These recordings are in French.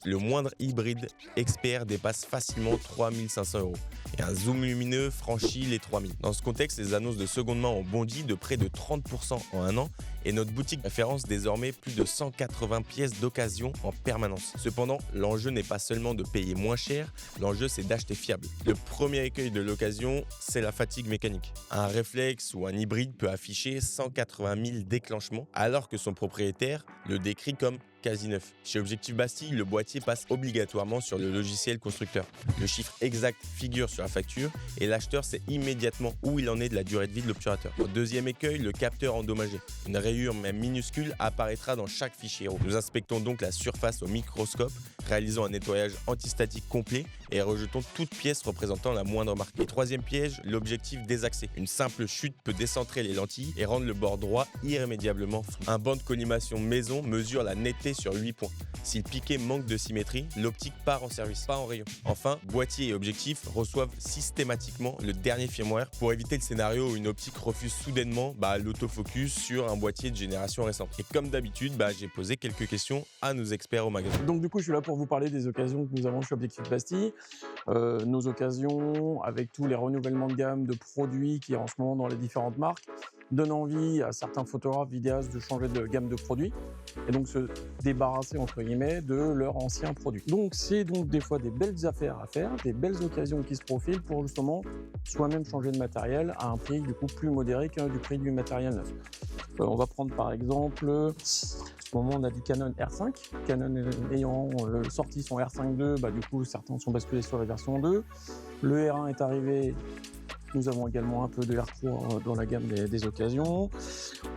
le moindre hybride expert dépasse facilement 3500 € et un zoom lumineux franchit les 3000. Dans ce contexte, les annonces de seconde main ont bondi de près de 30% en un an et notre boutique référence désormais plus de 180 pièces d'occasion en permanence. Cependant, l'enjeu n'est pas seulement de payer moins cher, l'enjeu c'est d'acheter fiable. Le premier écueil de l'occasion, c'est la fatigue mécanique. Un réflexe ou un hybride peut afficher 180 000 déclenchements alors que son propriétaire le décrit comme quasi neuf. Chez Objectif Bastille, le boîtier passe obligatoirement sur le logiciel constructeur. Le chiffre exact figure sur la facture et l'acheteur sait immédiatement où il en est de la durée de vie de l'obturateur. Au deuxième écueil, le capteur endommagé. Une rayure même minuscule apparaîtra dans chaque fichier RAW. Nous inspectons donc la surface au microscope, réalisons un nettoyage antistatique complet et rejetons toute pièce représentant la moindre marque. Et troisième piège, l'objectif désaxé. Une simple chute peut décentrer les lentilles et rendre le bord droit irrémédiablement flou. Un banc de collimation maison mesure la netteté sur 8 points. Si le piqué manque de symétrie, l'optique part en service, pas en rayon. Enfin, boîtier et objectif reçoivent systématiquement le dernier firmware pour éviter le scénario où une optique refuse soudainement l'autofocus sur un boîtier de génération récente. Et comme d'habitude, j'ai posé quelques questions à nos experts au magasin. Donc du coup, je suis là pour vous parler des occasions que nous avons chez Objectif Bastille. Nos occasions avec tous les renouvellements de gamme de produits qui en ce moment dans les différentes marques donnent envie à certains photographes, vidéastes de changer de gamme de produits et donc se débarrasser entre guillemets de leurs anciens produits. Donc c'est donc des fois des belles affaires à faire, des belles occasions qui se profilent pour justement soi-même changer de matériel à un prix du coup plus modéré que du prix du matériel neuf. On va prendre par exemple, en ce moment on a du Canon R5, Canon ayant sorti son R5 II, du coup certains sont basculés sur la version 2, le R1 est arrivé. Nous avons également un peu de R3 dans la gamme des occasions.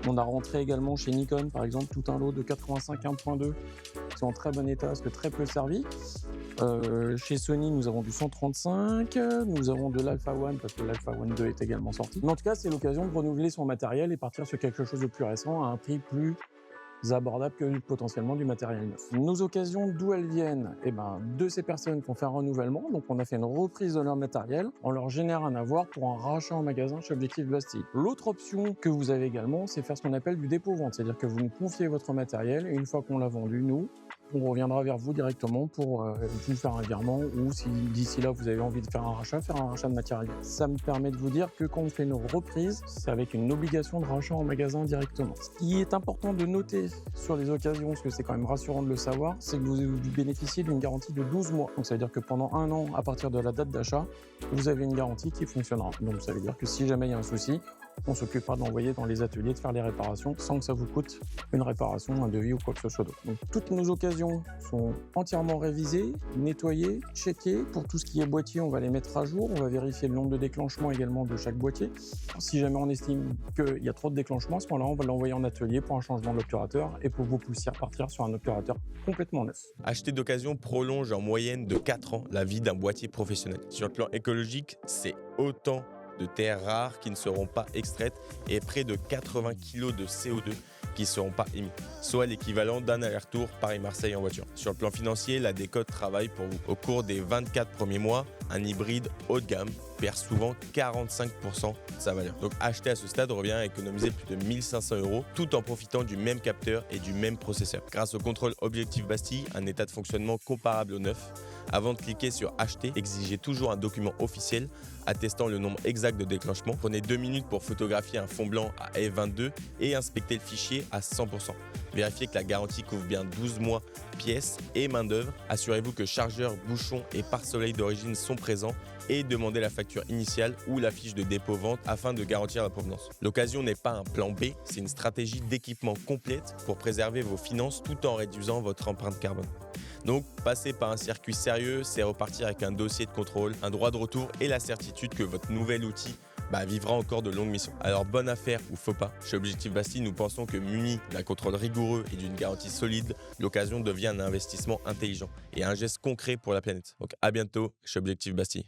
On a rentré également chez Nikon, par exemple, tout un lot de 85 1.2 qui sont en très bon état, parce que très peu servi. Chez Sony, nous avons du 135, nous avons de l'Alpha One, parce que l'Alpha One 2 est également sorti. Mais en tout cas, c'est l'occasion de renouveler son matériel et partir sur quelque chose de plus récent à un prix plus abordable que potentiellement du matériel neuf. Nos occasions, d'où elles viennent? De ces personnes qui ont fait un renouvellement, donc on a fait une reprise de leur matériel, on leur génère un avoir pour un rachat en magasin chez Objectif Bastille. L'autre option que vous avez également, c'est faire ce qu'on appelle du dépôt-vente, c'est-à-dire que vous nous confiez votre matériel et une fois qu'on l'a vendu, nous, on reviendra vers vous directement pour vous faire un virement ou si d'ici là vous avez envie de faire un rachat de matériel. Ça me permet de vous dire que quand on fait nos reprises, c'est avec une obligation de rachat en magasin directement. Ce qui est important de noter sur les occasions, parce que c'est quand même rassurant de le savoir, c'est que vous bénéficiez d'une garantie de 12 mois. Donc ça veut dire que pendant un an, à partir de la date d'achat, vous avez une garantie qui fonctionnera. Donc ça veut dire que si jamais il y a un souci, on s'occupera de l'envoyer dans les ateliers, de faire les réparations sans que ça vous coûte une réparation, un devis ou quoi que ce soit d'autre. Donc toutes nos occasions sont entièrement révisées, nettoyées, checkées. Pour tout ce qui est boîtier, on va les mettre à jour. On va vérifier le nombre de déclenchements également de chaque boîtier. Si jamais on estime qu'il y a trop de déclenchements, à ce moment-là, on va l'envoyer en atelier pour un changement d'obturateur et pour vous pousser à repartir sur un obturateur complètement neuf. Acheter d'occasion prolonge en moyenne de 4 ans la vie d'un boîtier professionnel. Sur le plan écologique, c'est autant de terres rares qui ne seront pas extraites et près de 80 kg de CO2 qui ne seront pas émis, soit l'équivalent d'un aller-retour Paris-Marseille en voiture. Sur le plan financier, la décote travaille pour vous. Au cours des 24 premiers mois, un hybride haut de gamme perd souvent 45% de sa valeur. Donc acheter à ce stade revient à économiser plus de 1500 € tout en profitant du même capteur et du même processeur. Grâce au contrôle Objectif Bastille, un état de fonctionnement comparable au neuf. Avant de cliquer sur acheter, exigez toujours un document officiel attestant le nombre exact de déclenchements. Prenez 2 minutes pour photographier un fond blanc à f22 et inspectez le fichier à 100%. Vérifiez que la garantie couvre bien 12 mois, pièces et main d'œuvre. Assurez-vous que chargeur, bouchon et pare-soleil d'origine sont présents et demandez la facture initiale ou la fiche de dépôt-vente afin de garantir la provenance. L'occasion n'est pas un plan B, c'est une stratégie d'équipement complète pour préserver vos finances tout en réduisant votre empreinte carbone. Donc, passer par un circuit sérieux, c'est repartir avec un dossier de contrôle, un droit de retour et la certitude que votre nouvel outil vivra encore de longues missions. Alors, bonne affaire ou faux pas, chez Objectif Bastille, nous pensons que muni d'un contrôle rigoureux et d'une garantie solide, l'occasion devient un investissement intelligent et un geste concret pour la planète. Donc, à bientôt chez Objectif Bastille.